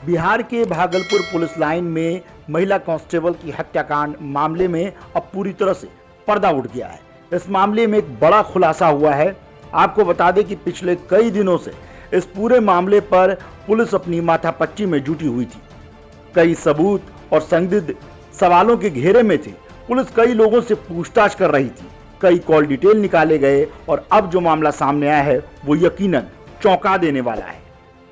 बिहार के Bhagalpur police line में महिला कांस्टेबल की हत्याकांड मामले में अब पूरी तरह से पर्दा उठ गया है। इस मामले में एक बड़ा खुलासा हुआ है। आपको बता दें कि पिछले कई दिनों से इस पूरे मामले पर पुलिस अपनी माथापच्ची में जुटी हुई थी। कई सबूत और संदिग्ध सवालों के घेरे में थे। पुलिस कई लोगों से पूछताछ कर रही थी, कई कॉल डिटेल निकाले गए और अब जो मामला सामने आया है वो यकीनन चौंका देने वाला है।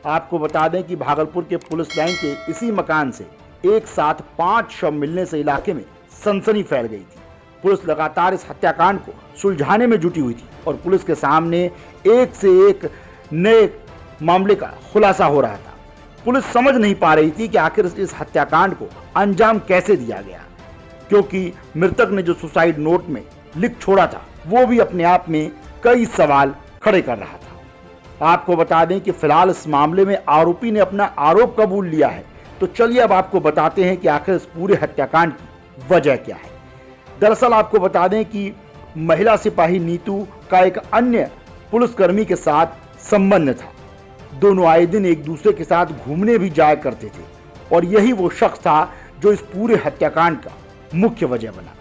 आपको बता दें कि भागलपुर के पुलिस लाइन के इसी मकान से एक साथ 5 शव मिलने से इलाके में सनसनी फैल गई थी। पुलिस लगातार इस हत्याकांड को सुलझाने में जुटी हुई थी और पुलिस के सामने एक से एक नए मामले का खुलासा हो रहा था। पुलिस समझ नहीं पा रही थी कि आखिर इस हत्याकांड को अंजाम कैसे दिया गया, क्योंकि मृतक ने जो सुसाइड नोट में लिख छोड़ा था वो भी अपने आप में कई सवाल खड़े कर रहा था। आपको बता दें कि फिलहाल इस मामले में आरोपी ने अपना आरोप कबूल लिया है। तो चलिए अब आपको बताते हैं कि आखिर इस पूरे हत्याकांड की वजह क्या है। दरअसल आपको बता दें कि महिला सिपाही नीतू का एक अन्य पुलिसकर्मी के साथ संबंध था। दोनों आए दिन एक दूसरे के साथ घूमने भी जाया करते थे और यही वो शख्स था जो इस पूरे हत्याकांड का मुख्य वजह बना।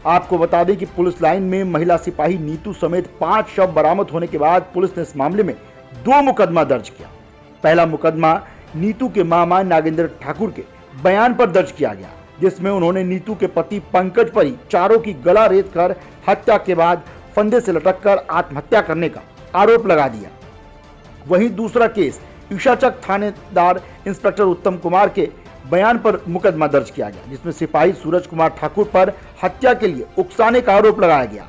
आपको बता दें कि पुलिस लाइन में महिला सिपाही नीतू समेत 5 शव बरामद होने के बाद पुलिस ने इस मामले में 2 मुकदमा दर्ज किया। पहला मुकदमा नीतू के मामा नागेंद्र ठाकुर के बयान पर दर्ज किया गया, जिसमें उन्होंने नीतू के पति पंकज पर ही चारों की गला रेत कर हत्या के बाद फंदे से लटककर आत्महत्या करने का आरोप लगा दिया। वहीं दूसरा केस ईशाचक थानेदार इंस्पेक्टर उत्तम कुमार के बयान पर मुकदमा दर्ज किया गया, जिसमें सिपाही सूरज कुमार ठाकुर पर हत्या के लिए उकसाने का आरोप लगाया गया।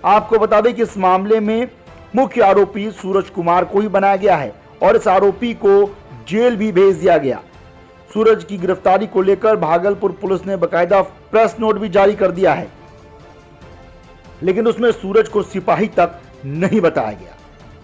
आपको बता दें कि इस मामले में मुख्य आरोपी सूरज कुमार को ही बनाया गया है और इस आरोपी को जेल भी भेज दिया गया। सूरज की गिरफ्तारी को लेकर भागलपुर पुलिस ने बकायदा प्रेस नोट भी जारी कर दिया है, लेकिन उसमें सूरज को सिपाही तक नहीं बताया गया।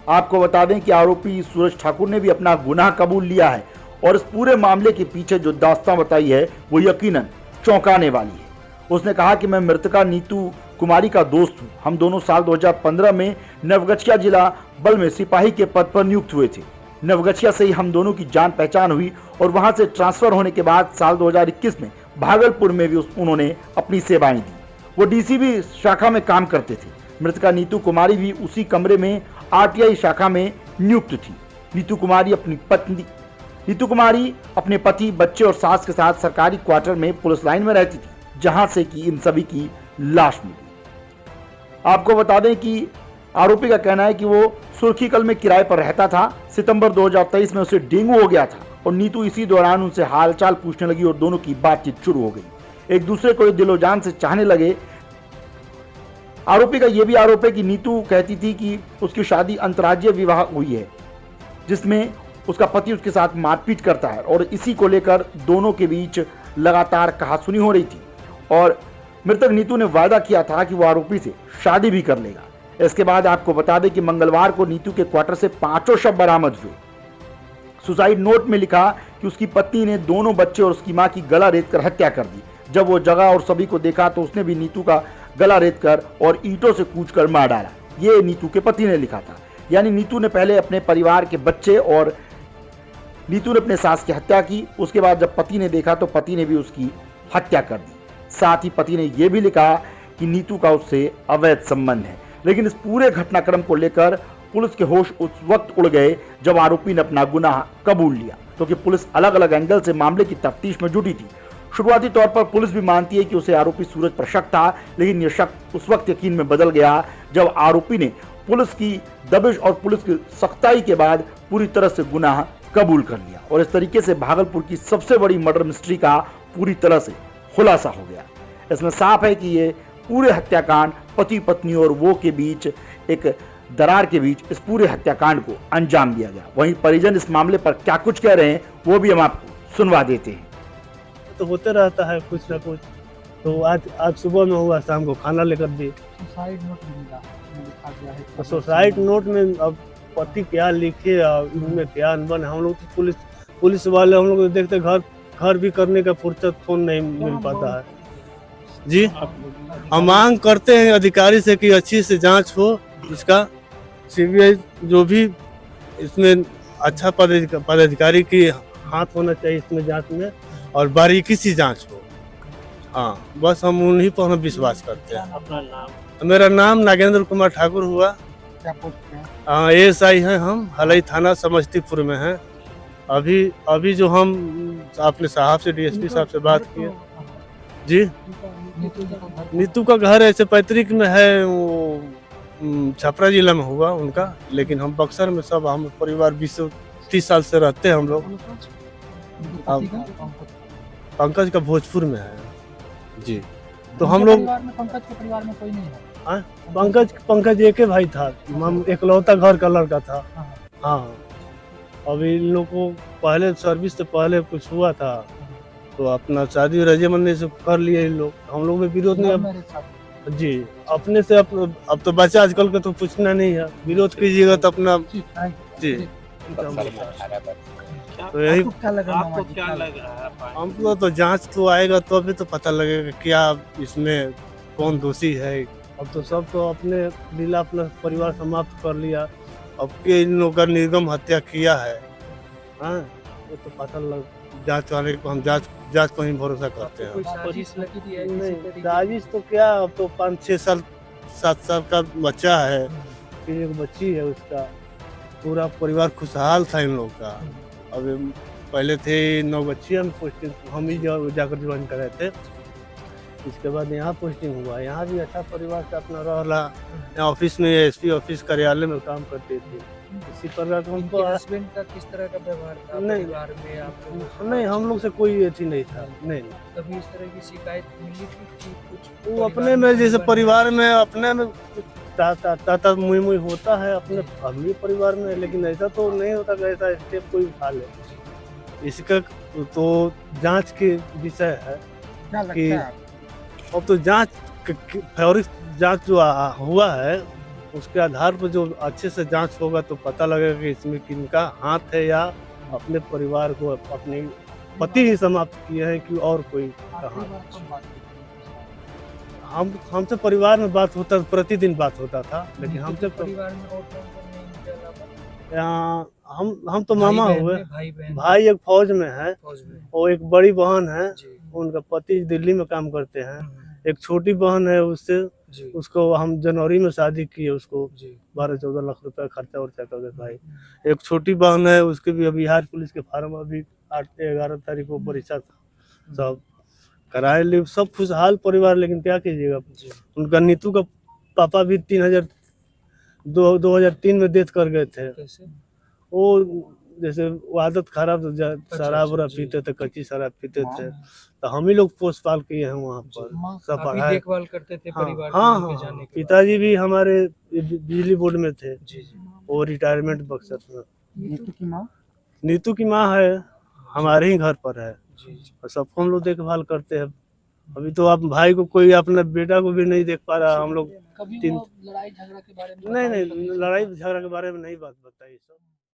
आपको बता दें कि आरोपी सूरज ठाकुर ने भी अपना गुनाह कबूल लिया है और इस पूरे मामले के पीछे जो दास्तां बताई है वो यकीनन चौंकाने वाली है। उसने कहा कि मैं मृतका नीतू कुमारी का दोस्त हूं। हम दोनों साल 2015 में नवगछिया जिला बल में सिपाही के पद पर नियुक्त हुए थे। नवगछिया से ही हम दोनों की जान पहचान हुई और वहां से ट्रांसफर होने के बाद साल 2021 में भागलपुर में भी उन्होंने अपनी सेवाएं दी। वो डीसीबी शाखा में काम करते थे। मृतका नीतू कुमारी भी उसी कमरे में आरटीआई शाखा में नियुक्त थी। नीतू कुमारी अपने पति, बच्चे और सास के साथ सरकारी क्वार्टर में पुलिस लाइन में रहती थी, जहां से कि इन सभी की लाश मिली। आपको बता दें कि आरोपी का कहना है कि वो सुर्खीकल में किराए पर रहता था। सितंबर 2023 में उसे डेंगू हो गया था और नीतू इसी दौरान उनसे हालचाल पूछने लगी और दोनों की बातचीत शुरू हो गई। एक दूसरे को दिलो जान से चाहने लगे। आरोपी का यह भी आरोप है कि नीतू कहती थी कि उसकी शादी अंतर्राज्यीय विवाह हुई है, जिसमें उसका पति उसके साथ मारपीट करता है और इसी को लेकर दोनों के बीच लगातार कहासुनी हो रही थी और मृतक नीतू ने वादा किया था कि वो आरोपी से शादी भी कर लेगा। इसके बाद आपको बता दें कि मंगलवार को नीतू के क्वार्टर से 5 शव बरामद हुए। सुसाइड नोट में लिखा कि उसकी पत्नी ने दोनों बच्चे और उसकी मां की गला रेत कर हत्या कर दी। जब वो जगह और सभी को देखा तो उसने भी नीतू का गला रेत कर और ईंटों से कूचकर मार डाला। ये नीतू के पति ने लिखा था। यानी नीतू ने पहले अपने परिवार के बच्चे और नीतू ने अपने सास की हत्या की। उसके बाद जब पति ने देखा तो पति ने भी उसकी हत्या कर दी। साथ ही पति ने यह भी लिखा कि नीतू का उससे अवैध संबंध है। लेकिन इस पूरे घटनाक्रम को लेकर पुलिस के होश उस वक्त उड़ गए जब आरोपी ने अपना गुनाह कबूल लिया, क्योंकि पुलिस अलग अलग एंगल से मामले की तफ्तीश में जुटी थी। शुरुआती तौर पर पुलिस भी मानती है कि उसे आरोपी सूरज पर शक था, लेकिन यह शक उस वक्त यकीन में बदल गया जब आरोपी ने पुलिस की दबिश और पुलिस की सख्ताई के बाद पूरी तरह से गुनाह कबूल कर लिया और इस तरीके से भागलपुर की सबसे बड़ी मर्डर मिस्ट्री का पूरी तरह से खुलासा हो गया। इसमें साफ है कि ये पूरे हत्याकांड पति पत्नी और वो के बीच एक दरार के बीच इस पूरे हत्याकांड को अंजाम दिया गया। वहीं परिजन इस मामले पर क्या कुछ कह रहे हैं वो भी हम आपको सुनवा देते हैं। तो होते रहता है कुछ ना कुछ। तो आज सुबह में हुआ, शाम को खाना लेकर दिए। सुसाइड नोट में लिखा गया है। तो सुसाइड नोट में अब पति क्या लिखे और उनमें क्या अनबन। हम लोग तो पुलिस वाले हम लोग देखते घर भी करने का फुर्सत फोन नहीं मिल पाता है। जी हम मांग करते हैं अधिकारी से कि अच्छी से जांच हो इसका। सीबीआई जो भी इसमें अच्छा पदाधिकारी की हाथ होना चाहिए इसमें जांच में, और बारीकी सी जांच हो। हाँ, बस हम उन्हीं पर हम विश्वास करते हैं। अपना नाम मेरा नाम नागेंद्र कुमार ठाकुर हुआ। क्या पोस्ट पे है? ASI हैं हम, हलई थाना समस्तीपुर में हैं। अभी जो हम अपने साहब से DSP साहब से बात किए। जी, नीतू का घर ऐसे पैतृक में है, वो छपरा जिला में हुआ उनका, लेकिन हम बक्सर में सब हम परिवार 20-30 साल से रहते हैं हम लोग। पंकज का भोजपुर में है जी। तो हम लोग पंकज के परिवार में कोई नहीं है? पंकज एक ही भाई था, हम इकलौता घर का लड़का था। हाँ, अभी इन लोग को पहले सर्विस से पहले कुछ हुआ था, तो अपना शादी रजामंदी से कर लिए इन लोग। हम लोग में विरोध नहीं जी, अपने से अब तो बच्चा आजकल का तो पूछना नहीं है, विरोध कीजिएगा तो अपना जी। तो यही क्या लग रहा है? हमको तो जांच तो आएगा तो अभी तो पता लगेगा क्या इसमें कौन दोषी है। अब तो सब तो अपने लीला अपना परिवार समाप्त कर लिया, अब के इन लोगों का निर्गम हत्या किया है। हाँ, वो तो पता लग, जांच वाले को हम जांच पर ही भरोसा करते हैं। नहीं, साजिश तो क्या, अब तो 5-6 साल 7 साल का बच्चा है, फिर एक बच्ची है, उसका पूरा परिवार खुशहाल था इन लोग का। अब पहले थे 9 बच्ची, हम पोस्टिंग हम ही जाकर ज्वाइन कर रहे थे। इसके बाद यहाँ पोस्टिंग हुआ, यहाँ भी अच्छा परिवार से अपना रहा। यहाँ ऑफिस में SP ऑफिस कार्यालय में काम करते थे। इसी प्रकार हमको हस्बैंड का किस तरह का व्यवहार था नहीं, परिवार में? आप नहीं, हम लोग से कोई अथी नहीं था। नहीं, कभी इस तरह की शिकायत मिली थी कि कुछ वो अपने में जैसे परिवार में अपने में ताता मुई होता है अपने फैमिली परिवार में, लेकिन ऐसा तो नहीं होता कि ऐसा स्टेप कोई उठा ले। इसका तो जांच के विषय है क्या लगता कि है? अब तो जांच जांच जो हुआ है, उसके आधार पर जो अच्छे से जांच होगा तो पता लगेगा कि इसमें किनका हाथ है, या अपने परिवार को अपने पति ही समाप्त किए हैं कि और कोई कहाँ। हमसे परिवार में बात होता, प्रतिदिन बात होता था, लेकिन हमसे परिवार में और कौन-कौन है इनके अलावा? यहाँ हम तो मामा भाई-बहन हुए। में, भाई-बहन भाई एक फौज में है, फौज में। और एक बड़ी बहन है, जी। उनका पति दिल्ली में काम करते हैं। एक छोटी बहन है, उससे जी। उसको हम जनवरी में शादी किए, उसको जी। 12-14 लाख रुपया खर्चा वर्चा कर देता भाई। एक छोटी बहन है, उसके भी बिहार पुलिस के फार्म अभी 8-11 तारीख को परीक्षा था, सब कराए लिए, सब खुशहाल परिवार। लेकिन क्या कीजिएगा, उनका नीतू का पापा भी 2003 में डेथ कर गए थे। कैसे? वो जैसे वो आदत खराब, शराब वराब पीते थे, कच्ची शराब पीते थे, तो हम ही लोग पोस पाल किए हैं वहाँ पर, सब आप ही पढ़ाए। देखभाल करते थे परिवार को हाँ, लेके जाने के बाद? पिताजी भी हमारे बिजली बोर्ड में थे। जी, जी। वो रिटायरमेंट बक्सर में। नीतू की माँ है, हमारे ही घर पर है, जी, जी। और सबको हम लोग देखभाल करते हैं। अभी तो आप भाई को, कोई अपने बेटा को भी नहीं देख पा रहा। हम लोग कभी तीन वो लड़ाई झगड़ा के बारे में नहीं, लड़ाई झगड़ा के बारे में नहीं बात बताई सब।